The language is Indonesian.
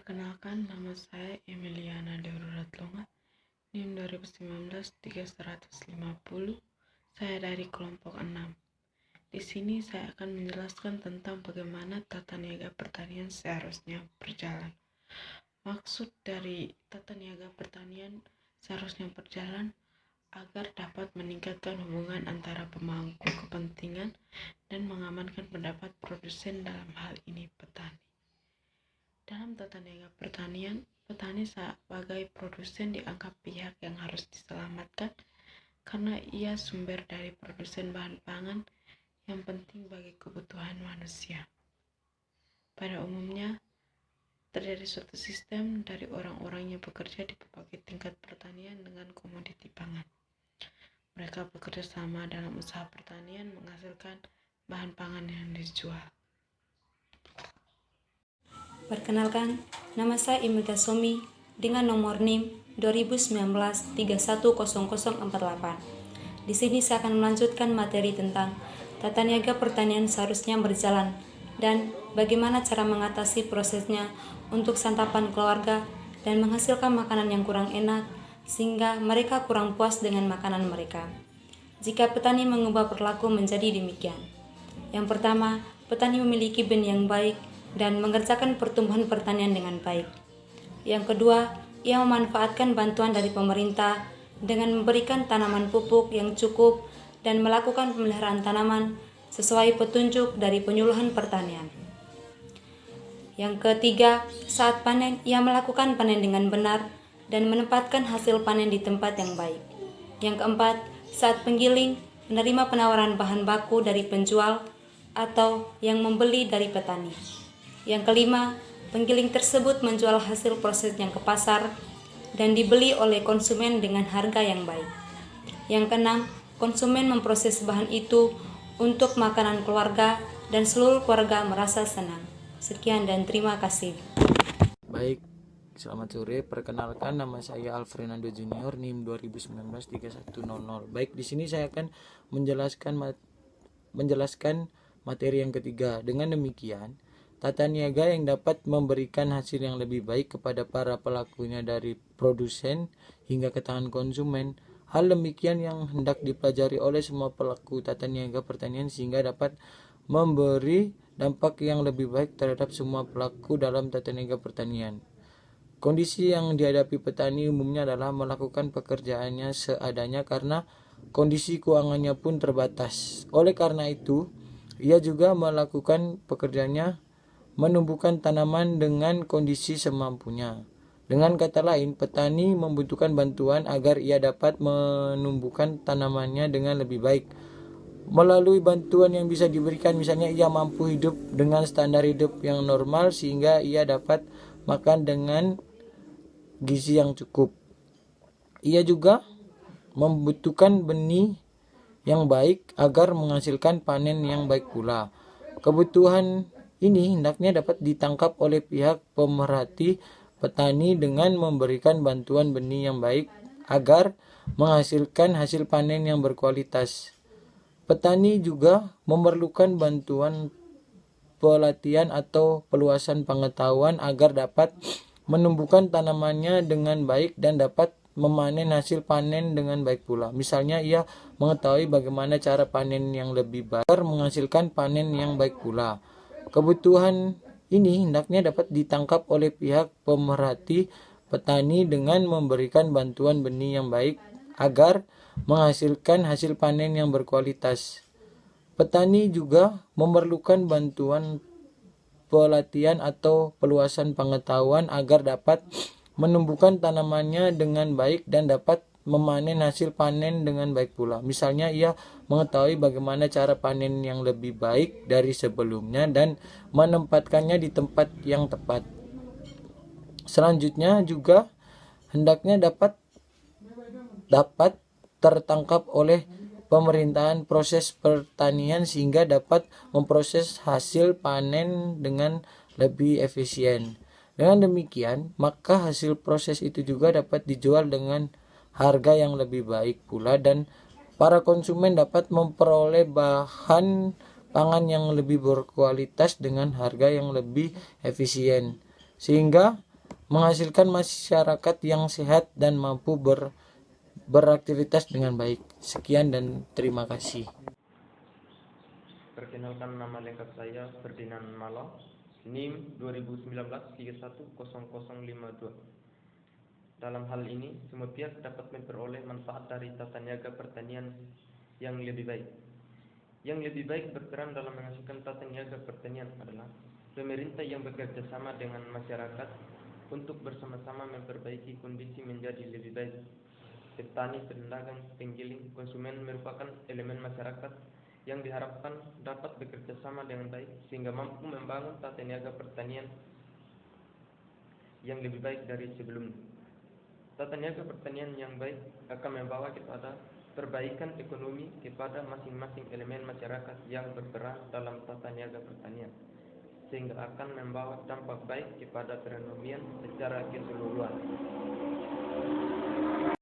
Perkenalkan, nama saya Emiliana Deoratlonga, NIM 2019-3150. Saya dari kelompok 6. Di sini saya akan menjelaskan tentang bagaimana tata niaga pertanian seharusnya berjalan. Maksud dari tata niaga pertanian seharusnya berjalan agar dapat meningkatkan hubungan antara pemangku kepentingan dan mengamankan pendapat produsen, dalam hal ini petani. Dalam tata niaga pertanian, petani sebagai produsen dianggap pihak yang harus diselamatkan karena ia sumber dari produsen bahan pangan yang penting bagi kebutuhan manusia. Pada umumnya, terjadi suatu sistem dari orang-orang yang bekerja di berbagai tingkat pertanian dengan komoditi pangan. Mereka bekerja sama dalam usaha pertanian menghasilkan bahan pangan yang dijual. Perkenalkan, nama saya Imega Somi dengan nomor NIM 2019-310048. Di sini saya akan melanjutkan materi tentang tata niaga pertanian seharusnya berjalan dan bagaimana cara mengatasi prosesnya untuk santapan keluarga dan menghasilkan makanan yang kurang enak sehingga mereka kurang puas dengan makanan mereka. Jika petani mengubah perilaku menjadi demikian. Yang pertama, petani memiliki benih yang baik dan mengerjakan pertumbuhan pertanian dengan baik. Yang kedua, ia memanfaatkan bantuan dari pemerintah dengan memberikan tanaman pupuk yang cukup dan melakukan pemeliharaan tanaman sesuai petunjuk dari penyuluhan pertanian. Yang ketiga, saat panen, ia melakukan panen dengan benar dan menempatkan hasil panen di tempat yang baik. Yang keempat, saat penggiling, menerima penawaran bahan baku dari penjual atau yang membeli dari petani. Yang kelima, penggiling tersebut menjual hasil prosesnya ke pasar dan dibeli oleh konsumen dengan harga yang baik. Yang keenam, konsumen memproses bahan itu untuk makanan keluarga dan seluruh keluarga merasa senang. Sekian dan terima kasih. Baik, selamat sore. Perkenalkan, nama saya Alfrenando Junior, NIM 2019-3100. Baik, di sini saya akan menjelaskan materi yang ketiga. Dengan demikian, tata niaga yang dapat memberikan hasil yang lebih baik kepada para pelakunya dari produsen hingga ke tangan konsumen. Hal demikian yang hendak dipelajari oleh semua pelaku tata niaga pertanian sehingga dapat memberi dampak yang lebih baik terhadap semua pelaku dalam tata niaga pertanian. Kondisi yang dihadapi petani umumnya adalah melakukan pekerjaannya seadanya karena kondisi keuangannya pun terbatas. Oleh karena itu, ia juga melakukan pekerjaannya menumbuhkan tanaman dengan kondisi semampunya. Dengan kata lain, petani membutuhkan bantuan agar ia dapat menumbuhkan tanamannya dengan lebih baik. Melalui bantuan yang bisa diberikan, misalnya ia mampu hidup dengan standar hidup yang normal sehingga ia dapat makan dengan gizi yang cukup. Ia juga membutuhkan benih yang baik agar menghasilkan panen yang baik pula. Kebutuhan ini hendaknya dapat ditangkap oleh pihak pemerhati petani dengan memberikan bantuan benih yang baik agar menghasilkan hasil panen yang berkualitas. Petani juga memerlukan bantuan pelatihan atau peluasan pengetahuan agar dapat menumbuhkan tanamannya dengan baik dan dapat memanen hasil panen dengan baik pula. Misalnya ia mengetahui bagaimana cara panen yang lebih baik agar menghasilkan panen yang baik pula. Kebutuhan ini hendaknya dapat ditangkap oleh pihak pemerhati petani dengan memberikan bantuan benih yang baik agar menghasilkan hasil panen yang berkualitas. Petani juga memerlukan bantuan pelatihan atau peluasan pengetahuan agar dapat menumbuhkan tanamannya dengan baik dan dapat memanen hasil panen dengan baik pula. Misalnya ia mengetahui bagaimana cara panen yang lebih baik dari sebelumnya dan menempatkannya di tempat yang tepat. Selanjutnya juga hendaknya dapat tertangkap oleh pemerintahan proses pertanian sehingga dapat memproses hasil panen dengan lebih efisien. Dengan demikian, maka hasil proses itu juga dapat dijual dengan harga yang lebih baik pula dan para konsumen dapat memperoleh bahan pangan yang lebih berkualitas dengan harga yang lebih efisien. Sehingga menghasilkan masyarakat yang sehat dan mampu beraktivitas dengan baik. Sekian dan terima kasih. Perkenalkan, nama lengkap saya Ferdinand Malo, NIM 2019-310052. Dalam hal ini, semua pihak dapat memperoleh manfaat dari tata niaga pertanian yang lebih baik. Yang lebih baik berperan dalam menghasilkan tata niaga pertanian adalah pemerintah yang bekerja sama dengan masyarakat untuk bersama-sama memperbaiki kondisi menjadi lebih baik. Petani, pedagang, penggiling, konsumen merupakan elemen masyarakat yang diharapkan dapat bekerja sama dengan baik sehingga mampu membangun tata niaga pertanian yang lebih baik dari sebelumnya. Tata niaga pertanian yang baik akan membawa kepada perbaikan ekonomi kepada masing-masing elemen masyarakat yang berperan dalam tata niaga pertanian, sehingga akan membawa dampak baik kepada perekonomian secara keseluruhan.